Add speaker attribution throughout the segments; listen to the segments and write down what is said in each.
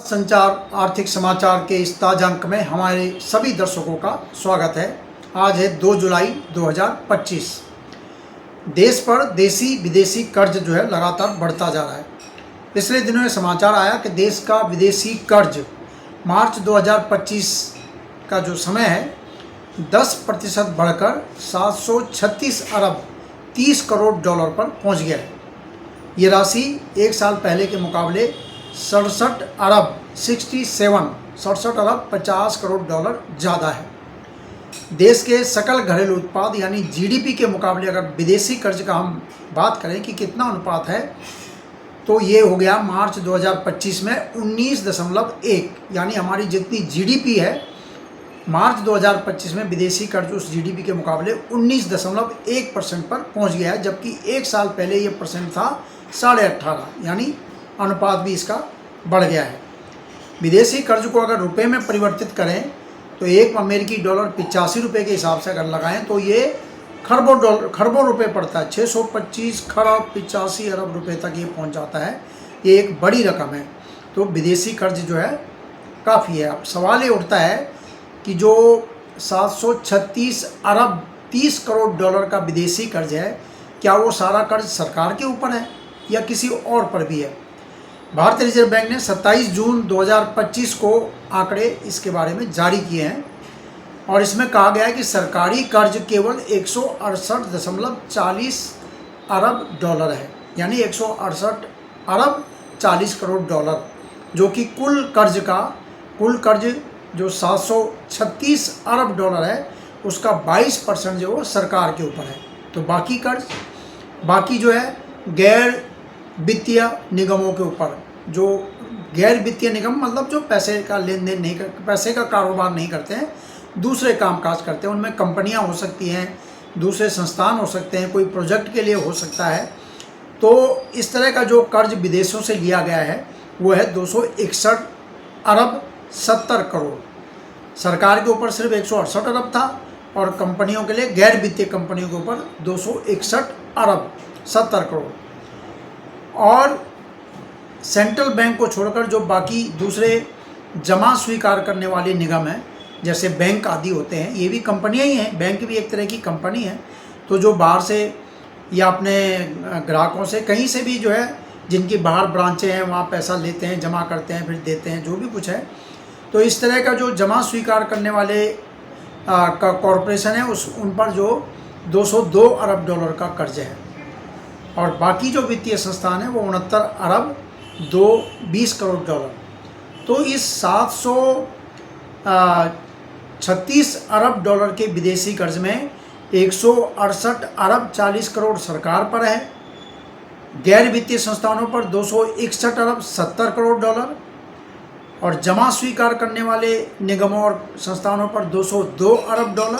Speaker 1: संचार आर्थिक समाचार के इस ताजा अंक में हमारे सभी दर्शकों का स्वागत है। आज है 2 जुलाई 2025। देश पर देसी विदेशी कर्ज जो है लगातार बढ़ता जा रहा है। पिछले दिनों में समाचार आया कि देश का विदेशी कर्ज मार्च 2025 का जो समय है 10% बढ़कर 736 अरब 30 करोड़ डॉलर पर पहुंच गया है। ये राशि एक साल पहले के मुकाबले 67 अरब 50 करोड़ डॉलर ज़्यादा है। देश के सकल घरेलू उत्पाद यानी जीडीपी के मुकाबले अगर विदेशी कर्ज का हम बात करें कि कितना अनुपात है, तो ये हो गया मार्च 2025 में 19.1, यानी हमारी जितनी जीडीपी है मार्च 2025 में विदेशी कर्ज उस जीडीपी के मुकाबले 19.1% पर पहुंच गया है, जबकि एक साल पहले ये परसेंट था 18.5, यानी अनुपात भी इसका बढ़ गया है। विदेशी कर्ज को अगर रुपए में परिवर्तित करें तो एक अमेरिकी डॉलर 85 रुपये के हिसाब से अगर लगाएं तो ये खरबों रुपए पड़ता है। 625 खरब 85 अरब रुपए तक ये पहुंच जाता है। ये एक बड़ी रकम है। तो विदेशी कर्ज जो है काफ़ी है। अब सवाल ये उठता है कि जो 736 अरब 30 करोड़ डॉलर का विदेशी कर्ज है, क्या वो सारा कर्ज सरकार के ऊपर है या किसी और पर भी है? भारतीय रिजर्व बैंक ने 27 जून 2025 को आंकड़े इसके बारे में जारी किए हैं और इसमें कहा गया है कि सरकारी कर्ज केवल 168.40 अरब डॉलर है, यानी 168 अरब 40 करोड़ डॉलर, जो कि कुल कर्ज जो 736 अरब डॉलर है उसका 22% जो वो सरकार के ऊपर है। तो बाकी जो है गैर वित्तीय निगमों के ऊपर, जो गैर वित्तीय निगम मतलब जो पैसे का लेन देन नहीं कर, पैसे का कारोबार नहीं करते हैं, दूसरे कामकाज करते हैं, उनमें कंपनियां हो सकती हैं, दूसरे संस्थान हो सकते हैं, कोई प्रोजेक्ट के लिए हो सकता है। तो इस तरह का जो कर्ज विदेशों से लिया गया है वो है 261 अरब 70 करोड़। सरकार के ऊपर सिर्फ 168 अरब था और कंपनियों के लिए, गैर वित्तीय कंपनियों के ऊपर 261 अरब 70 करोड़। और सेंट्रल बैंक को छोड़कर जो बाकी दूसरे जमा स्वीकार करने वाले निगम हैं, जैसे बैंक आदि होते हैं, ये भी कंपनियां ही हैं। बैंक भी एक तरह की कंपनी है। तो जो बाहर से या अपने ग्राहकों से कहीं से भी जो है, जिनकी बाहर ब्रांचें हैं, वहाँ पैसा लेते हैं, जमा करते हैं, फिर देते हैं, जो भी कुछ है। तो इस तरह का जो जमा स्वीकार करने वाले का कॉरपोरेशन है उन पर जो 202 अरब डॉलर का कर्ज है। और बाकी जो वित्तीय संस्थान है वो 69 अरब 20 करोड़ डॉलर। तो इस 736 अरब डॉलर के विदेशी कर्ज में 168 अरब 40 करोड़ सरकार पर है, गैर वित्तीय संस्थानों पर 261 अरब 70 करोड़ डॉलर, और जमा स्वीकार करने वाले निगमों और संस्थानों पर 202 अरब डॉलर,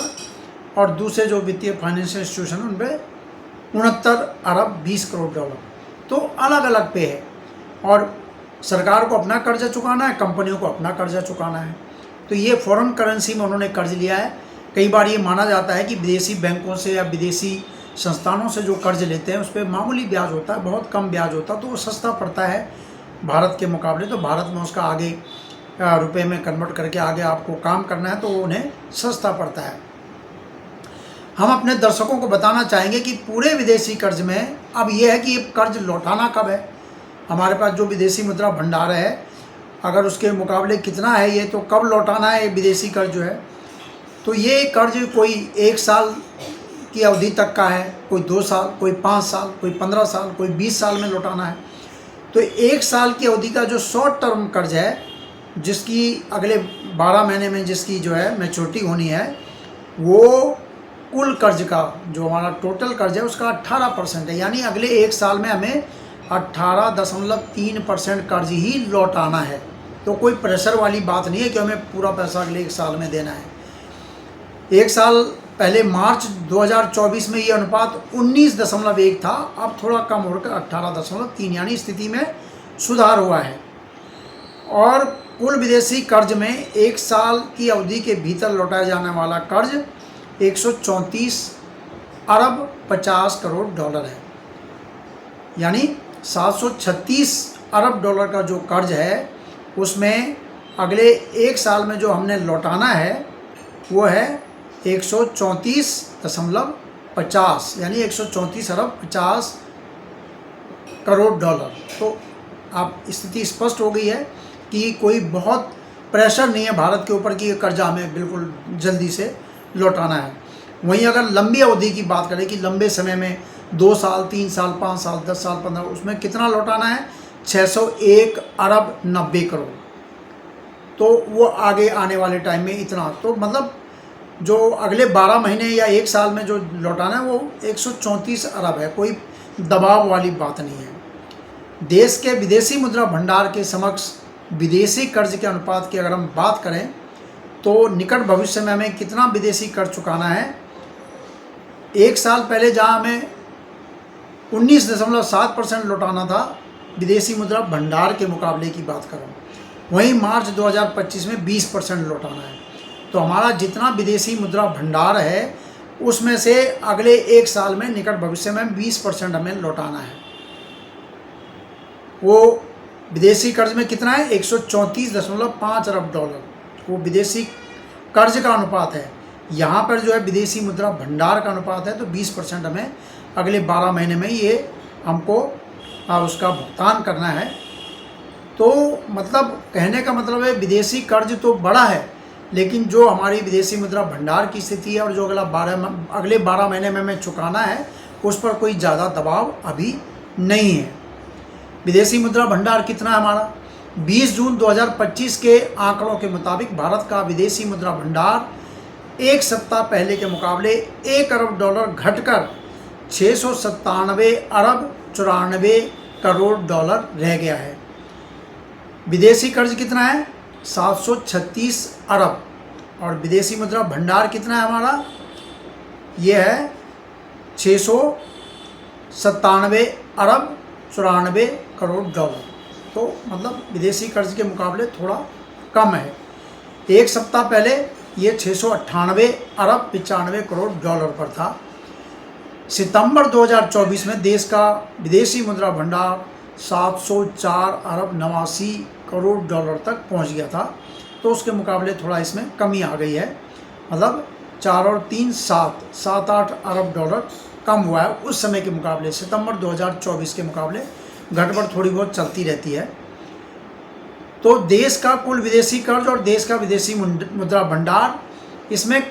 Speaker 1: और दूसरे जो वित्तीय फाइनेंशियल इंस्टीट्यूशन उन पर 69 अरब 20 करोड़ डॉलर। तो अलग अलग पे है। और सरकार को अपना कर्जा चुकाना है, कंपनियों को अपना कर्जा चुकाना है। तो ये फॉरेन करेंसी में उन्होंने कर्ज लिया है। कई बार ये माना जाता है कि विदेशी बैंकों से या विदेशी संस्थानों से जो कर्ज लेते हैं उस पर मामूली ब्याज होता है, बहुत कम ब्याज होता है, तो वो सस्ता पड़ता है भारत के मुकाबले। तो भारत में उसका आगे रुपए में कन्वर्ट करके आगे आपको काम करना है तो वो उन्हें सस्ता पड़ता है। हम अपने दर्शकों को बताना चाहेंगे कि पूरे विदेशी कर्ज में अब ये है कि ये कर्ज लौटाना कब है। हमारे पास जो विदेशी मुद्रा भंडार है, अगर उसके मुकाबले कितना है ये, तो कब लौटाना है ये विदेशी कर्ज जो है। तो ये कर्ज कोई 1 साल की अवधि तक का है, कोई 2 साल, कोई 5 साल, कोई 15 साल, कोई 20 साल में लौटाना है। तो 1 साल की अवधि का जो शॉर्ट टर्म कर्ज है, जिसकी अगले 12 महीने में जिसकी जो है मैच्योरिटी होनी है, वो कुल कर्ज का जो हमारा टोटल कर्ज है उसका 18% है, यानी अगले 1 साल में हमें 18.3% कर्ज ही लौटाना है। तो कोई प्रेशर वाली बात नहीं है कि हमें पूरा पैसा अगले 1 साल में देना है। 1 साल पहले मार्च 2024 में ये अनुपात 19.1 था, अब थोड़ा कम होकर 18.3, यानी स्थिति में सुधार हुआ है। और कुल विदेशी कर्ज में 1 साल की अवधि के भीतर लौटाया जाने वाला कर्ज 134 अरब 50 करोड़ डॉलर है, यानी 736 अरब डॉलर का जो कर्ज है उसमें अगले एक साल में जो हमने लौटाना है वो है 134.50 यानी 134 अरब 50 करोड़ डॉलर। तो अब स्थिति स्पष्ट हो गई है कि कोई बहुत प्रेशर नहीं है भारत के ऊपर कि ये कर्जा हमें बिल्कुल जल्दी से लौटाना है। वहीं अगर लंबी अवधि की बात करें कि लंबे समय में 2 साल 3 साल 5 साल 10 साल 15, उसमें कितना लौटाना है 601 अरब 90 करोड़। तो वो आगे आने वाले टाइम में इतना, तो मतलब जो अगले 12 महीने या एक साल में जो लौटाना है वो 134 अरब है। कोई दबाव वाली बात नहीं है। देश के विदेशी मुद्रा भंडार के समक्ष विदेशी कर्ज के अनुपात की अगर हम बात करें तो निकट भविष्य में हमें कितना विदेशी कर्ज चुकाना है। एक साल पहले जहां हमें 19.7% लौटाना था विदेशी मुद्रा भंडार के मुकाबले की बात करूं, वहीं मार्च 2025 में 20% लौटाना है। तो हमारा जितना विदेशी मुद्रा भंडार है उसमें से अगले एक साल में निकट भविष्य में 20% हमें लौटाना है। वो विदेशी कर्ज में कितना है 134.5 अरब डॉलर, वो विदेशी कर्ज का अनुपात है। यहाँ पर जो है विदेशी मुद्रा भंडार का अनुपात है, तो 20% हमें अगले 12 महीने में ये हमको उसका भुगतान करना है। तो मतलब कहने का मतलब है विदेशी कर्ज तो बड़ा है, लेकिन जो हमारी विदेशी मुद्रा भंडार की स्थिति है और जो अगले 12 महीने में हमें चुकाना है उस पर कोई ज़्यादा दबाव अभी नहीं है। विदेशी मुद्रा भंडार कितना है हमारा, 20 जून 2025 के आंकड़ों के मुताबिक भारत का विदेशी मुद्रा भंडार एक सप्ताह पहले के मुकाबले 1 अरब डॉलर घटकर 697 अरब 94 करोड़ डॉलर रह गया है। विदेशी कर्ज कितना है 736 अरब, और विदेशी मुद्रा भंडार कितना है हमारा, ये है 697 अरब 94 करोड़ डॉलर। तो मतलब विदेशी कर्ज के मुकाबले थोड़ा कम है। एक सप्ताह पहले ये 698 अरब 95 करोड़ डॉलर पर था। सितंबर 2024 में देश का विदेशी मुद्रा भंडार 704 अरब 89 करोड़ डॉलर तक पहुंच गया था। तो उसके मुकाबले थोड़ा इसमें कमी आ गई है, मतलब 4 और 3 7-8 अरब डॉलर कम हुआ है उस समय के मुकाबले। सितंबर 2024 के मुकाबले घटबढ़ थोड़ी बहुत चलती रहती है। तो देश का कुल विदेशी कर्ज और देश का विदेशी मुद्रा भंडार, इसमें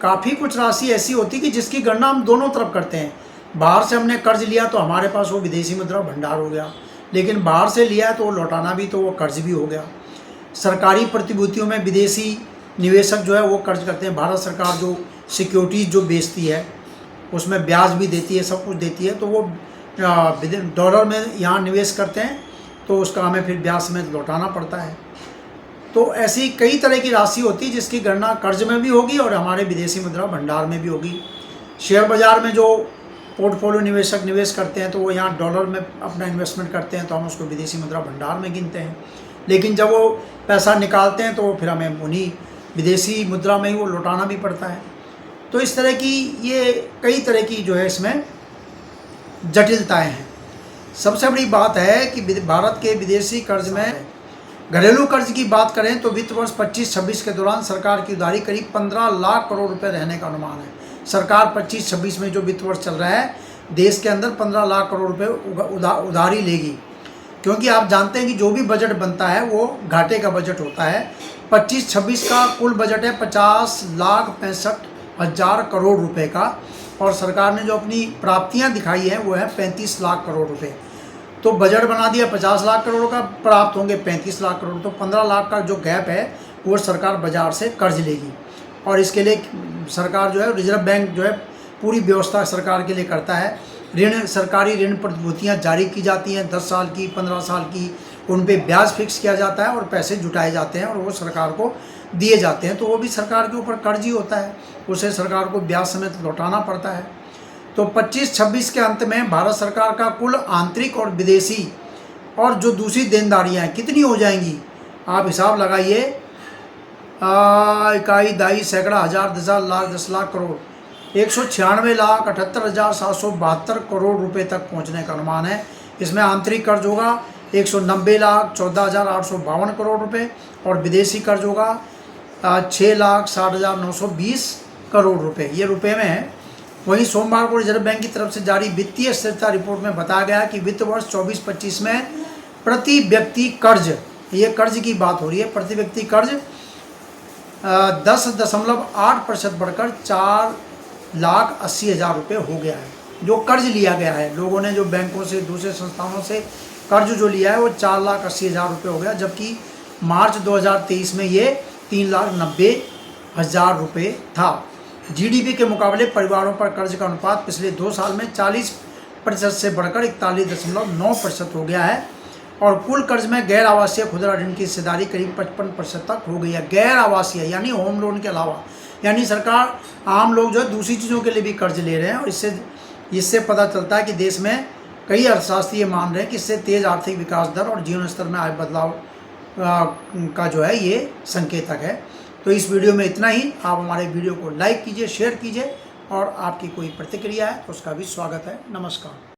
Speaker 1: काफ़ी कुछ राशि ऐसी होती कि जिसकी गणना हम दोनों तरफ करते हैं। बाहर से हमने कर्ज लिया तो हमारे पास वो विदेशी मुद्रा भंडार हो गया, लेकिन बाहर से लिया है तो वो लौटाना भी, तो वो कर्ज भी हो गया। सरकारी प्रतिभूतियों में विदेशी निवेशक जो है वो कर्ज करते हैं। भारत सरकार जो सिक्योरिटीज़ जो बेचती है उसमें ब्याज भी देती है, सब कुछ देती है, तो वो डॉलर में यहाँ निवेश करते हैं, तो उसका हमें फिर ब्याज समेत लौटाना पड़ता है। तो ऐसी कई तरह की राशि होती है जिसकी गणना कर्ज में भी होगी और हमारे विदेशी मुद्रा भंडार में भी होगी। शेयर बाज़ार में जो पोर्टफोलियो निवेशक निवेश करते हैं तो वो यहाँ डॉलर में अपना इन्वेस्टमेंट करते हैं, तो हम उसको विदेशी मुद्रा भंडार में गिनते हैं। लेकिन जब वो पैसा निकालते हैं तो फिर हमें उन्हीं विदेशी मुद्रा में ही वो लौटाना भी पड़ता है। तो इस तरह की ये कई तरह की जो है इसमें जटिलताएं हैं। सबसे बड़ी बात है कि भारत के विदेशी कर्ज में घरेलू कर्ज की बात करें तो वित्त वर्ष 25-26 के दौरान सरकार की उधारी करीब 15 लाख करोड़ रुपए रहने का अनुमान है। सरकार 25-26 में जो वित्त वर्ष चल रहा है देश के अंदर 15 लाख करोड़ रुपए उधारी लेगी, क्योंकि आप जानते हैं कि जो भी बजट बनता है वो घाटे का बजट होता है। 25-26 का कुल बजट है 50,65,000 करोड़ रुपए का, और सरकार ने जो अपनी प्राप्तियां दिखाई हैं वो है 35 लाख करोड़ रुपए। तो बजट बना दिया 50 लाख करोड़ का, प्राप्त होंगे 35 लाख करोड़, तो 15 लाख का जो गैप है वो सरकार बाजार से कर्ज लेगी। और इसके लिए सरकार जो है रिजर्व बैंक जो है पूरी व्यवस्था सरकार के लिए करता है। ऋण, सरकारी ऋण प्रतिभूतियाँ जारी की जाती हैं 10 साल की 15 साल की, उन पे ब्याज फिक्स किया जाता है और पैसे जुटाए जाते हैं और वो सरकार को दिए जाते हैं। तो वो भी सरकार के ऊपर कर्ज ही होता है, उसे सरकार को ब्याज समेत लौटाना पड़ता है। तो 25-26 के अंत में भारत सरकार का कुल आंतरिक और विदेशी और जो दूसरी देनदारियाँ कितनी हो जाएंगी, आप हिसाब लगाइए। इकाई दाई सैकड़ा हज़ार 10 लाख करोड़ 196,78,772 करोड़ रुपए तक पहुंचने का अनुमान है। इसमें आंतरिक कर्ज होगा 190,14,852 करोड़ रुपए और विदेशी कर्ज होगा 6,60,920 करोड़ रुपए, ये रुपए में है। वहीं सोमवार को रिजर्व बैंक की तरफ से जारी वित्तीय स्थिरता रिपोर्ट में बताया गया कि वित्त वर्ष 24-25 में प्रति व्यक्ति कर्ज, ये कर्ज की बात हो रही है, प्रति व्यक्ति कर्ज 10.8% बढ़कर 4,80,000 रुपये हो गया है। जो कर्ज लिया गया है, लोगों ने जो बैंकों से, दूसरे संस्थानों से कर्ज जो लिया है वो 4,80,000 रुपये हो गया, जबकि मार्च 2023 में ये 3,90,000 रुपये था। जीडीपी के मुकाबले परिवारों पर कर्ज का अनुपात पिछले 2 साल में 40% से बढ़कर 41.9% हो गया है और कुल कर्ज में गैर आवासीय खुदरा ऋण की हिस्सेदारी करीब 55% तक हो गई है। गैर आवासीय यानी होम लोन के अलावा, यानी सरकार, आम लोग जो है दूसरी चीज़ों के लिए भी कर्ज ले रहे हैं और इससे पता चलता है कि देश में कई अर्थशास्त्री ये मान रहे हैं कि इससे तेज़ आर्थिक विकास दर और जीवन स्तर में आए बदलाव का जो है ये संकेतक है। तो इस वीडियो में इतना ही। आप हमारे वीडियो को लाइक कीजिए, शेयर कीजिए और आपकी कोई प्रतिक्रिया है तो उसका भी स्वागत है। नमस्कार।